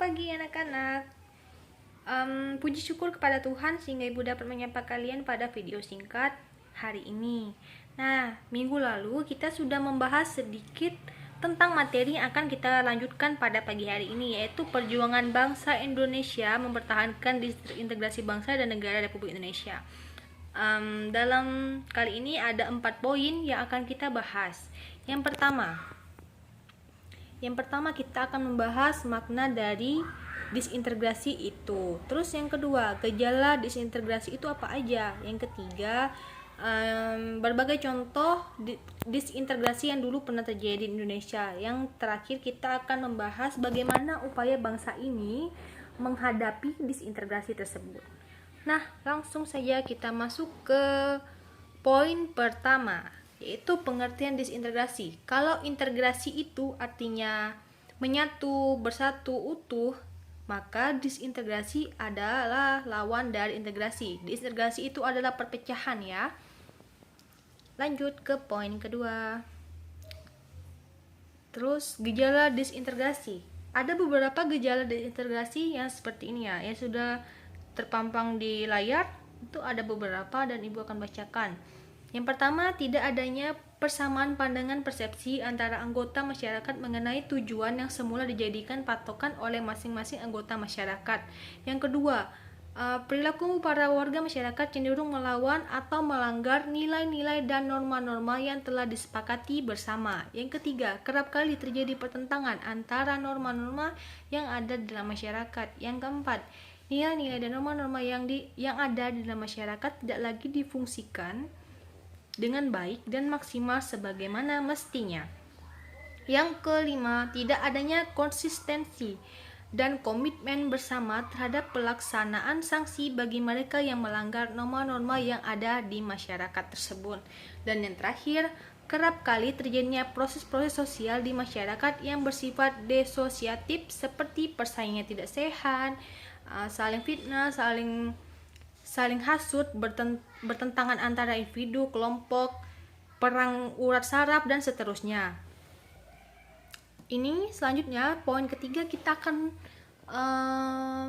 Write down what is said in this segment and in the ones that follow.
pagi anak-anak. Puji syukur kepada Tuhan sehingga Ibu dapat menyapa kalian pada video singkat hari ini. Nah, minggu lalu kita sudah membahas sedikit tentang materi yang akan kita lanjutkan pada pagi hari ini, yaitu perjuangan bangsa Indonesia mempertahankan integrasi bangsa dan negara Republik Indonesia. Dalam kali ini ada 4 poin yang akan kita bahas. Yang pertama kita akan membahas makna dari disintegrasi itu. Terus yang kedua, gejala disintegrasi itu apa aja. Yang ketiga, berbagai contoh disintegrasi yang dulu pernah terjadi di Indonesia. Yang terakhir kita akan membahas bagaimana upaya bangsa ini menghadapi disintegrasi tersebut. Nah, langsung saja kita masuk ke poin pertama, yaitu pengertian disintegrasi. Kalau integrasi itu artinya menyatu, bersatu, utuh, maka disintegrasi adalah lawan dari integrasi. Disintegrasi itu adalah perpecahan ya. Lanjut ke poin kedua. Terus gejala disintegrasi. Ada beberapa gejala disintegrasi yang seperti ini ya, yang sudah terpampang di layar. Itu ada beberapa dan Ibu akan bacakan. Yang pertama, tidak adanya persamaan pandangan persepsi antara anggota masyarakat mengenai tujuan yang semula dijadikan patokan oleh masing-masing anggota masyarakat. Yang kedua, perilaku para warga masyarakat cenderung melawan atau melanggar nilai-nilai dan norma-norma yang telah disepakati bersama. Yang ketiga, kerap kali terjadi pertentangan antara norma-norma yang ada dalam masyarakat. Yang keempat, nilai-nilai dan norma-norma yang ada di dalam masyarakat tidak lagi difungsikan dengan baik dan maksimal sebagaimana mestinya. Yang kelima, tidak adanya konsistensi dan komitmen bersama terhadap pelaksanaan sanksi bagi mereka yang melanggar norma-norma yang ada di masyarakat tersebut. Dan yang terakhir, kerap kali terjadinya proses-proses sosial di masyarakat yang bersifat desosiatif seperti persaingan tidak sehat, saling fitnah, saling hasut, bertentangan antara individu, kelompok, perang urat saraf, dan seterusnya. Ini selanjutnya, poin ketiga, kita akan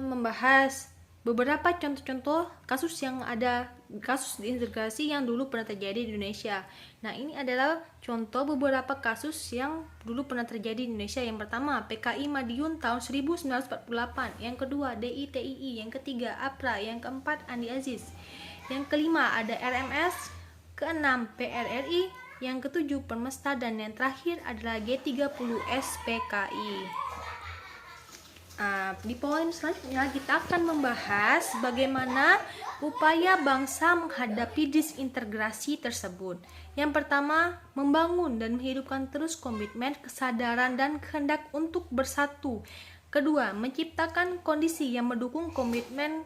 membahas beberapa contoh-contoh kasus disintegrasi yang dulu pernah terjadi di Indonesia. Nah, ini adalah contoh beberapa kasus yang dulu pernah terjadi di Indonesia. Yang pertama, PKI Madiun tahun 1948. Yang kedua, DITII. Yang ketiga, APRA. Yang keempat, Andi Aziz. Yang kelima, ada RMS. Keenam, PRRI. Yang ketujuh, Permesta. Dan yang terakhir adalah G30S PKI. Di poin selanjutnya kita akan membahas bagaimana upaya bangsa menghadapi disintegrasi tersebut. Yang pertama, membangun dan menghidupkan terus komitmen, kesadaran, dan kehendak untuk bersatu. Kedua, menciptakan kondisi yang mendukung komitmen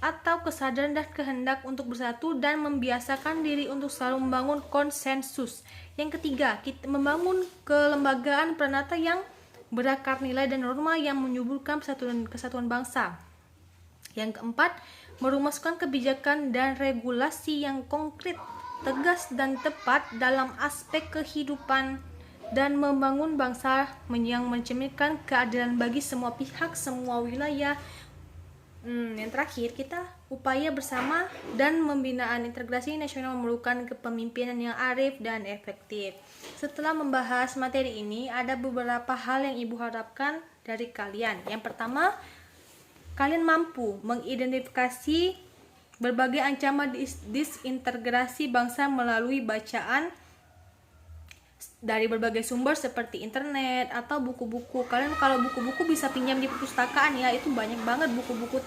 atau kesadaran dan kehendak untuk bersatu dan membiasakan diri untuk selalu membangun konsensus. Yang ketiga, kita membangun kelembagaan peranata yang berakar nilai dan norma yang menyuburkan kesatuan bangsa. Yang keempat, merumuskan kebijakan dan regulasi yang konkret, tegas, dan tepat dalam aspek kehidupan dan membangun bangsa yang mencerminkan keadilan bagi semua pihak, semua wilayah. Yang terakhir, kita upaya bersama dan pembinaan integrasi nasional memerlukan kepemimpinan yang arif dan efektif. Setelah membahas materi ini, ada beberapa hal yang Ibu harapkan dari kalian. Yang pertama, kalian mampu mengidentifikasi berbagai ancaman disintegrasi bangsa melalui bacaan dari berbagai sumber seperti internet atau buku-buku. Kalian kalau buku-buku bisa pinjam di perpustakaan ya, itu banyak banget buku-buku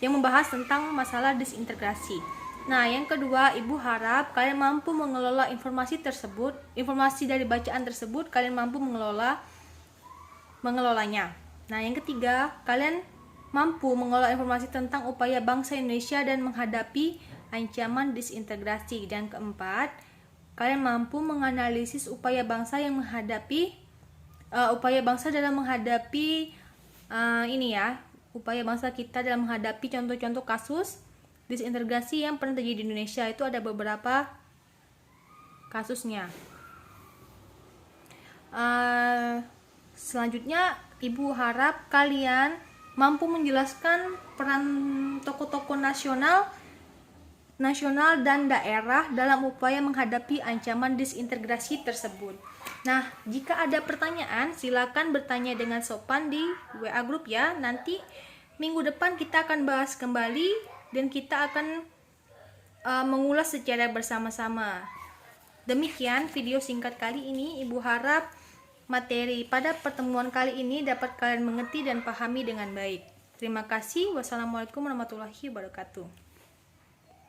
yang membahas tentang masalah disintegrasi. Nah, yang kedua, Ibu harap kalian mampu mengelola informasi tersebut, informasi dari bacaan tersebut, kalian mampu mengelolanya. Nah, yang ketiga, kalian mampu mengelola informasi tentang upaya bangsa Indonesia dan menghadapi ancaman disintegrasi. Dan keempat, kalian mampu menganalisis upaya bangsa dalam menghadapi upaya bangsa kita dalam menghadapi contoh-contoh kasus disintegrasi yang pernah terjadi di Indonesia. Itu ada beberapa kasusnya. Selanjutnya, Ibu harap kalian mampu menjelaskan peran tokoh-tokoh nasional dan daerah dalam upaya menghadapi ancaman disintegrasi tersebut. Nah, jika ada pertanyaan, silakan bertanya dengan sopan di WA grup ya. Nanti minggu depan kita akan bahas kembali dan kita akan mengulas secara bersama-sama. Demikian video singkat kali ini. Ibu harap materi pada pertemuan kali ini dapat kalian mengerti dan pahami dengan baik. Terima kasih. Wassalamualaikum warahmatullahi wabarakatuh.